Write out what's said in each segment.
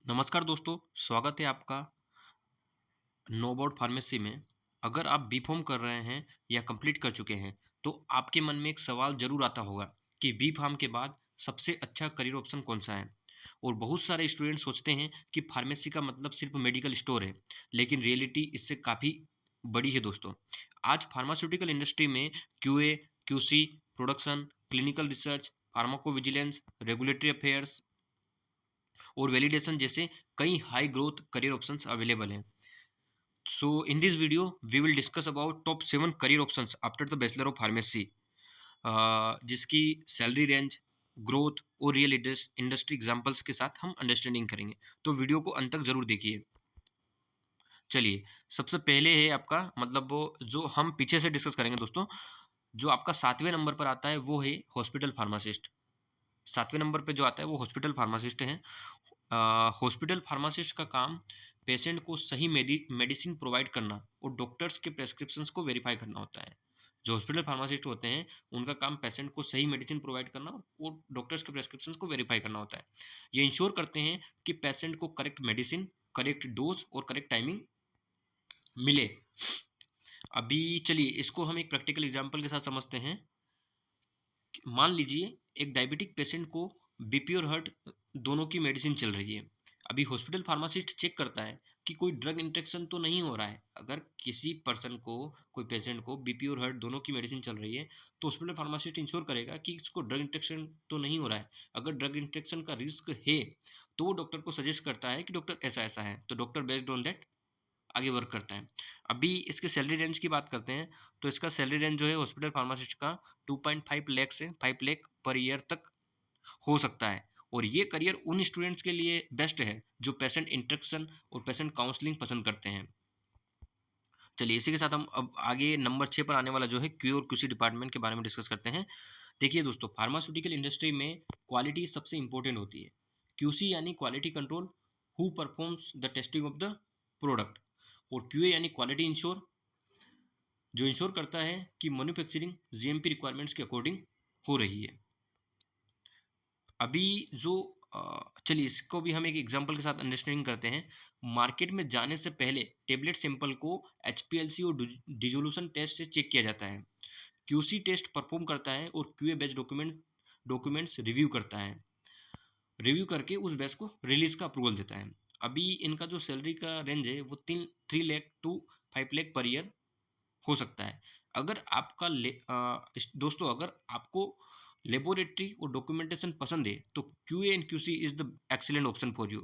नमस्कार दोस्तों, स्वागत है आपका नो अबाउट फार्मेसी में। अगर आप बी.फार्म कर रहे हैं या कंप्लीट कर चुके हैं, तो आपके मन में एक सवाल ज़रूर आता होगा कि बी.फार्म के बाद सबसे अच्छा करियर ऑप्शन कौन-सा है? और बहुत सारे स्टूडेंट सोचते हैं कि फार्मेसी का मतलब सिर्फ मेडिकल स्टोर है, लेकिन रियलिटी इससे काफ़ी बड़ी है दोस्तों। आज फार्मास्यूटिकल इंडस्ट्री में QA, QC, production, clinical research, pharmacovigilance, regulatory affairs और वैलिडेशन जैसे कई high growth career options available हैं। So in this video, we will discuss about top 7 career options after the Bachelor of Pharmacy, जिसकी salary range, growth और real industry examples के साथ हम understanding करेंगे। तो वीडियो को अंत तक जरूर देखिए। चलिए, सबसे पहले है आपका मतलब वो जो हम पीछे से डिस्कस करेंगे दोस्तों। जो आपका 7वें नंबर पर आता है वो है हॉस्पिटल फार्मासिस्ट। 7वें नंबर पे जो आता है वो हॉस्पिटल फार्मासिस्ट हैं। हॉस्पिटल फार्मासिस्ट का काम पेशेंट को सही मेडिसिन प्रोवाइड करना और डॉक्टर्स के प्रेस्क्रिप्शंस को वेरीफाई करना होता है। जो हॉस्पिटल फार्मासिस्ट होते हैं, उनका काम पेशेंट को सही मेडिसिन प्रोवाइड करना और डॉक्टर्स के प्रेस्क्रिप्शंस को वेरीफाई करना होता है। ये इंश्योर करते हैं कि पेशेंट को करेक्ट मेडिसिन, करेक्ट डोज और करेक्ट टाइमिंग मिले। अभी चलिए इसको हम एक प्रैक्टिकल एग्जाम्पल के साथ समझते हैं। मान लीजिए एक डायबिटिक पेशेंट को बीपी और हार्ट दोनों की मेडिसिन चल रही है। अभी हॉस्पिटल फार्मासिस्ट चेक करता है कि कोई ड्रग इंटरेक्शन तो नहीं हो रहा है। अगर किसी पर्सन को, कोई पेशेंट को बीपी और हार्ट दोनों की मेडिसिन चल रही है, तो हॉस्पिटल फार्मासिस्ट इंश्योर करेगा कि इसको ड्रग इंटरेक्शन तो नहीं हो रहा है। अगर ड्रग इंटरेक्शन का रिस्क है तो वो डॉक्टर को सजेस्ट करता है कि डॉक्टर ऐसा ऐसा है, तो डॉक्टर बेस्ड ऑन दैट आगे वर्क करता है। अभी इसके सैलरी रेंज की बात करते हैं, तो इसका सैलरी रेंज जो है हॉस्पिटल फार्मासिस्ट का 2.5 लाख से 5 लाख पर ईयर तक हो सकता है। और ये करियर उन स्टूडेंट्स के लिए बेस्ट है जो पेशेंट इंटरेक्शन और पेशेंट काउंसलिंग पसंद करते हैं। चलिए इसी के साथ हम अब आगे नंबर 6 पर आने वाला जो है क्यू और क्यूसी डिपार्टमेंट के बारे में डिस्कस करते हैं। देखिए दोस्तों, फार्मास्यूटिकल इंडस्ट्री में क्वालिटी सबसे इंपॉर्टेंट होती है। क्यूसी यानी quality control, who performs the testing of the product. और क्यूए यानी क्वालिटी इंश्योर, जो इंश्योर करता है कि मैन्युफैक्चरिंग जीएमपी रिक्वायरमेंट्स के अकॉर्डिंग हो रही है। अभी जो चलिए इसको भी हम एक एग्जांपल के साथ अंडरस्टैंडिंग करते हैं। मार्केट में जाने से पहले टेबलेट सैंपल को एचपीएलसी और डिजोल्यूशन टेस्ट से चेक किया जाता है। क्यूसी टेस्ट परफॉर्म करता है और क्यूए बेस्ड डॉक्यूमेंट्स रिव्यू करता है। रिव्यू करके उस बैच को रिलीज का अप्रूवल देता है। अभी इनका जो सैलरी का रेंज है वो 3 lakh to 5 lakh per year हो सकता है। अगर आपका दोस्तों, अगर आपको लेबोरेटरी और डॉक्यूमेंटेशन पसंद है तो QA and QC is the excellent option for you.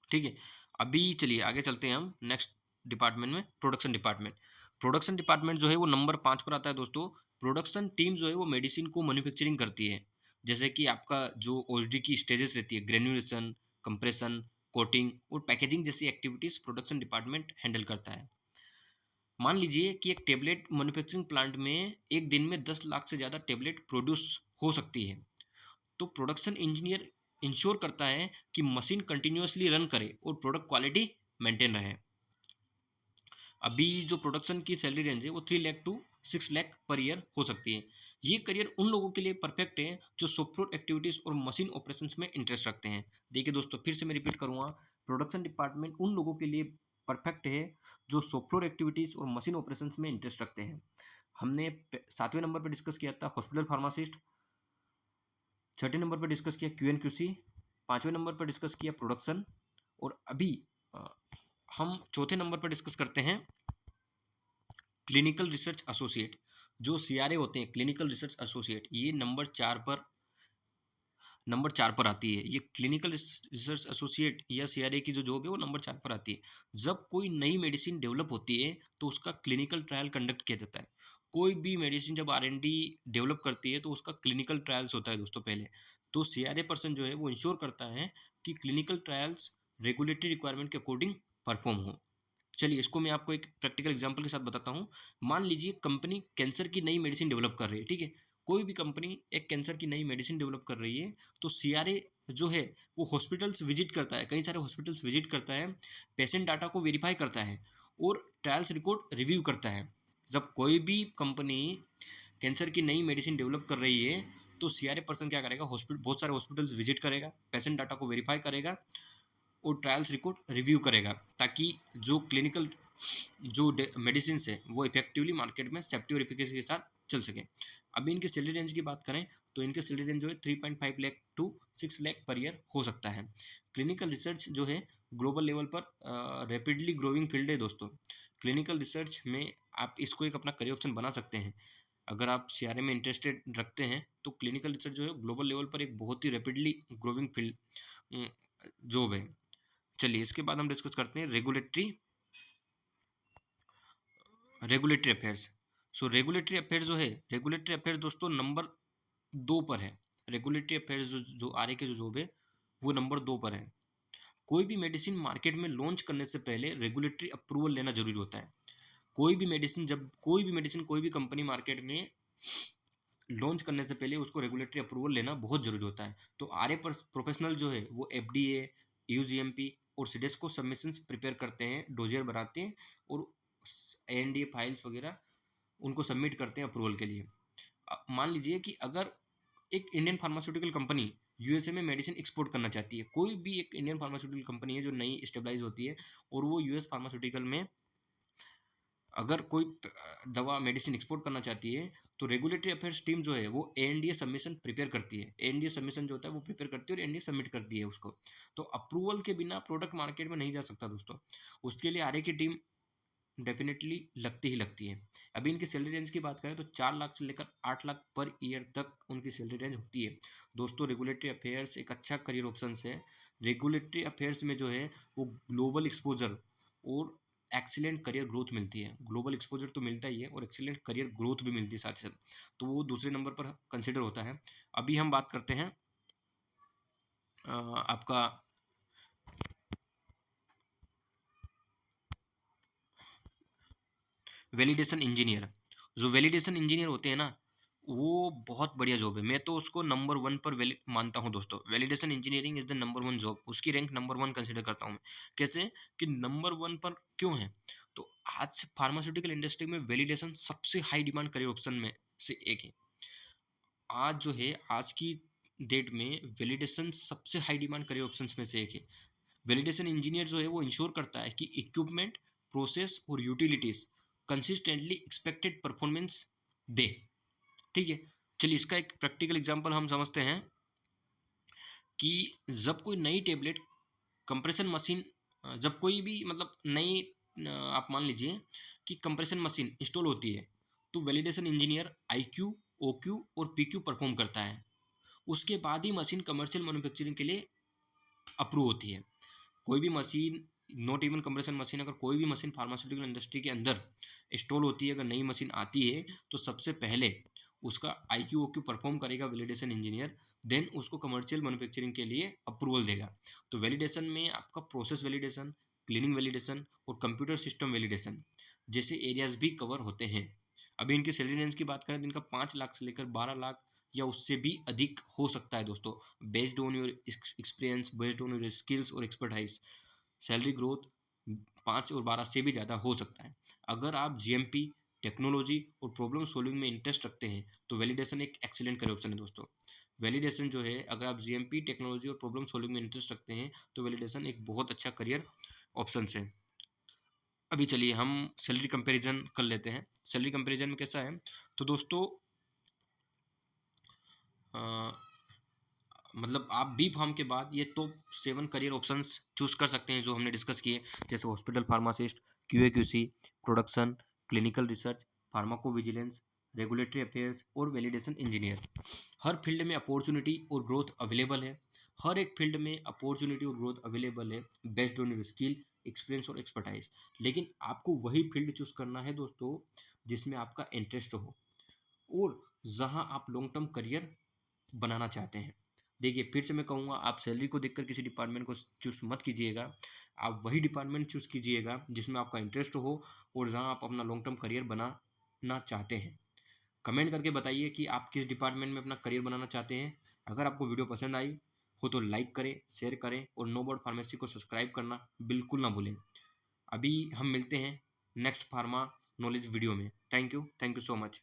ठीक है, अभी चलिए आगे चलते हैं हम नेक्स्ट डिपार्टमेंट में, प्रोडक्शन डिपार्टमेंट। प्रोडक्शन डिपार्टमेंट जो है वो नंबर 5 पर आता है दोस्तों। प्रोडक्शन टीम जो है वो मेडिसिन को मैन्युफैक्चरिंग करती है। जैसे कि आपका जो ओएसडी की स्टेजेस रहती है, ग्रेन्युलेशन, कंप्रेशन, कोटिंग और पैकेजिंग जैसी एक्टिविटीज प्रोडक्शन डिपार्टमेंट हैंडल करता है। मान लीजिए कि एक टेबलेट मैन्युफैक्चरिंग प्लांट में एक दिन में 10 लाख से ज़्यादा टेबलेट प्रोड्यूस हो सकती है। तो प्रोडक्शन इंजीनियर इंश्योर करता है कि मशीन कंटिन्यूअसली रन करे और प्रोडक्ट क्वालिटी मेंटेन रहे। अभी जो प्रोडक्शन की सैलरी रेंज है वो 3 lakh to 6 lakh per year हो सकती है। ये करियर उन लोगों के लिए परफेक्ट है जो सॉफ्टवेयर एक्टिविटीज़ और मशीन ऑपरेशंस में इंटरेस्ट रखते हैं। देखिए दोस्तों, फिर से मैं रिपीट करूँगा, प्रोडक्शन डिपार्टमेंट उन लोगों के लिए परफेक्ट है जो सॉफ्टवेयर एक्टिविटीज़ और मशीन ऑपरेशंस में इंटरेस्ट रखते हैं। हमने 7वें नंबर पर डिस्कस किया था हॉस्पिटल फार्मासिस्ट, 6ठे नंबर पर डिस्कस किया क्यू एन क्यूसी, 5वें नंबर पर डिस्कस किया प्रोडक्शन, और अभी अ, हम चौथे नंबर पर डिस्कस करते हैं क्लिनिकल रिसर्च एसोसिएट। जो सीआरए होते हैं, क्लिनिकल रिसर्च एसोसिएट, ये नंबर 4 पर आती है। ये क्लिनिकल रिसर्च एसोसिएट या सीआरए की जो जॉब है वो नंबर 4 पर आती है। जब कोई नई मेडिसिन डेवलप होती है तो उसका क्लिनिकल ट्रायल कंडक्ट किया जाता है। कोई भी मेडिसिन जब आर&डी डेवलप करती है तो उसका क्लिनिकल ट्रायल्स होता है दोस्तों पहले। तो सीआरए पर्सन जो है वो इंश्योर करता है कि क्लिनिकल ट्रायल्स रेगुलेटरी रिक्वायरमेंट के अकॉर्डिंग परफॉर्म हो। चलिए इसको मैं आपको एक प्रैक्टिकल एग्जांपल के साथ बताता हूँ। मान लीजिए कंपनी कैंसर की नई मेडिसिन डेवलप कर रही है। ठीक है, कोई भी कंपनी एक कैंसर की नई मेडिसिन डेवलप कर रही है, तो सीआरए जो है वो हॉस्पिटल्स विजिट करता है, कई सारे हॉस्पिटल्स विजिट करता है, पेशेंट डाटा को वेरीफाई करता है और ट्रायल्स रिकॉर्ड रिव्यू करता है। जब कोई भी कंपनी कैंसर की नई मेडिसिन डेवलप कर रही है तो सीआरए पर्सन क्या करेगा, हॉस्पिटल बहुत सारे हॉस्पिटल्स विजिट करेगा, पेशेंट डाटा को वेरीफाई करेगा और ट्रायल्स रिकॉर्ड रिव्यू करेगा, ताकि जो क्लिनिकल जो मेडिसिन है वो इफेक्टिवली मार्केट में सेफ्टी और एफिकेसी के साथ चल सके। अभी इनकी सैलरी रेंज की बात करें तो इनके सैलरी रेंज जो है 3.5 lakh to 6 lakh per year हो सकता है। क्लिनिकल रिसर्च जो है ग्लोबल लेवल पर रैपिडली ग्रोइंग फील्ड है दोस्तों। क्लिनिकल रिसर्च में आप इसको एक अपना करियर ऑप्शन बना सकते हैं। अगर आप सीआरए में इंटरेस्टेड रखते हैं तो क्लिनिकल रिसर्च जो है ग्लोबल लेवल पर एक बहुत ही रैपिडली ग्रोइंग फील्ड जॉब है। चलिए इसके बाद हम डिस्कस करते हैं रेगुलेटरी अफेयर्स। सो रेगुलेटरी अफेयर्स जो है, रेगुलेटरी अफेयर्स दोस्तों नंबर 2 पर है। रेगुलेटरी अफेयर्स जो आर के जो जॉब है वो नंबर 2 पर है। कोई भी मेडिसिन मार्केट में लॉन्च करने से पहले रेगुलेटरी अप्रूवल लेना जरूरी होता है। कोई भी मेडिसिन कोई भी कंपनी मार्केट में लॉन्च करने से पहले उसको रेगुलेटरी अप्रूवल लेना बहुत जरूरी होता है। तो आर ए प्रोफेशनल जो है वो एफडीए, यूजीएमपी और सीडेस को सबमिशंस प्रिपेयर करते हैं, डोजियर बनाते हैं और एनडीए फाइल्स वगैरह उनको सबमिट करते हैं अप्रूवल के लिए। मान लीजिए कि अगर एक इंडियन फार्मास्यूटिकल कंपनी यूएसए में मेडिसिन एक्सपोर्ट करना चाहती है, कोई भी एक इंडियन फार्मास्यूटिकल कंपनी है जो नई स्टेबलाइज होती है और वो यूएस फार्मास्यूटिकल में अगर कोई दवा मेडिसिन एक्सपोर्ट करना चाहती है तो रेगुलेटरी अफेयर्स टीम जो है वो एनडीए सबमिशन प्रिपेयर करती है। एनडीए सबमिशन जो होता है वो प्रिपेयर करती है और एनडीए सबमिट करती है उसको। तो अप्रूवल के बिना प्रोडक्ट मार्केट में नहीं जा सकता दोस्तों। उसके लिए आरए की टीम डेफिनेटली लगती ही लगती है। अभी इनकी सैलरी रेंज की बात करें तो 4 लाख से लेकर 8 लाख पर ईयर तक उनकी सैलरी रेंज होती है। दोस्तों रेगुलेटरी अफेयर्स एक अच्छा करियर ऑप्शन है। रेगुलेटरी अफेयर्स में जो है वो ग्लोबल एक्सपोजर और एक्सीलेंट करियर ग्रोथ मिलती है। ग्लोबल एक्सपोजर तो मिलता ही है और एक्सीलेंट करियर ग्रोथ भी मिलती है साथ ही साथ, तो वो दूसरे नंबर पर कंसिडर होता है। अभी हम बात करते हैं आपका वैलिडेशन इंजीनियर। जो वैलिडेशन इंजीनियर होते हैं ना वो बहुत बढ़िया जॉब है। मैं तो उसको नंबर 1 पर मानता हूँ दोस्तों। Validation engineering is the number 1 job. उसकी रैंक नंबर 1 कंसिडर करता हूँ मैं। कैसे कि नंबर 1 पर क्यों है, तो आज फार्मास्यूटिकल इंडस्ट्री में वैलिडेशन सबसे हाई डिमांड करियर ऑप्शन में से एक है। आज जो है आज की डेट में वैलिडेशन सबसे हाई डिमांड करियर ऑप्शंस में से एक है। वैलिडेशन इंजीनियर जो है वो इंश्योर करता है कि इक्विपमेंट, प्रोसेस और यूटिलिटीज कंसिस्टेंटली एक्सपेक्टेड परफॉर्मेंस दे। ठीक है, चलिए इसका एक प्रैक्टिकल एग्जांपल हम समझते हैं कि जब कोई नई टेबलेट कंप्रेशन मशीन, जब कोई भी मतलब नई आप मान लीजिए कि कंप्रेशन मशीन इंस्टॉल होती है तो वैलिडेशन इंजीनियर आईक्यू, ओक्यू और पीक्यू परफॉर्म करता है। उसके बाद ही मशीन कमर्शियल मैन्युफैक्चरिंग के लिए अप्रूव होती है। कोई भी machine, not even compression machine, अगर कोई भी मशीन फार्मास्यूटिकल इंडस्ट्री के अंदर इंस्टॉल होती है, अगर नई मशीन आती है तो सबसे पहले उसका आईक्यू ओक्यू परफॉर्म करेगा वैलिडेशन इंजीनियर, देन उसको कमर्शियल मैन्युफैक्चरिंग के लिए अप्रूवल देगा। तो वैलिडेशन में आपका प्रोसेस वैलिडेशन, क्लीनिंग वैलिडेशन और कंप्यूटर सिस्टम वैलिडेशन जैसे एरियाज भी कवर होते हैं। अभी इनकी सैलरी रेंज की बात करें तो इनका 5 लाख से लेकर 12 लाख या उससे भी अधिक हो सकता है दोस्तों, based on your experience, based on your skills और एक्सपर्टाइज। सैलरी ग्रोथ 5 और 12 से भी ज़्यादा हो सकता है। अगर आप जीएमपी, टेक्नोलॉजी और प्रॉब्लम सॉल्विंग में इंटरेस्ट रखते हैं तो वैलिडेशन एक एक्सीलेंट करियर ऑप्शन है दोस्तों। वैलिडेशन जो है, अगर आप जीएमपी, टेक्नोलॉजी और प्रॉब्लम सॉल्विंग में इंटरेस्ट रखते हैं तो वैलिडेशन एक बहुत अच्छा करियर ऑप्शन है। अभी चलिए हम सैलरी कंपैरिजन कर लेते हैं। सैलरी कंपैरिजन में कैसा है, तो दोस्तों मतलब आप बी फार्म के बाद ये टॉप 7 करियर ऑप्शंस चूज कर सकते हैं जो हमने डिस्कस किए, जैसे hospital pharmacist, QA QC, production, clinical research, pharmaco vigilance, regulatory affairs और वैलिडेशन इंजीनियर। हर फील्ड में अपॉर्चुनिटी और ग्रोथ अवेलेबल है। हर एक फील्ड में अपॉर्चुनिटी और ग्रोथ अवेलेबल है based on your skill, experience और एक्सपर्टाइज। लेकिन आपको वही फील्ड चूज करना है दोस्तों जिसमें आपका इंटरेस्ट हो और जहां आप लॉन्ग टर्म करियर बनाना चाहते हैं। देखिए फिर से मैं कहूँगा, आप सैलरी को देखकर किसी डिपार्टमेंट को चूज़ मत कीजिएगा। आप वही डिपार्टमेंट चूज़ कीजिएगा जिसमें आपका इंटरेस्ट हो और जहाँ आप अपना लॉन्ग टर्म करियर बनाना चाहते हैं। कमेंट करके बताइए कि आप किस डिपार्टमेंट में अपना करियर बनाना चाहते हैं। अगर आपको वीडियो पसंद आई हो तो लाइक करें, शेयर करें और नो बोर्ड फार्मेसी को सब्सक्राइब करना बिल्कुल ना भूलें। अभी हम मिलते हैं नेक्स्ट फार्मा नॉलेज वीडियो में। Thank you so much.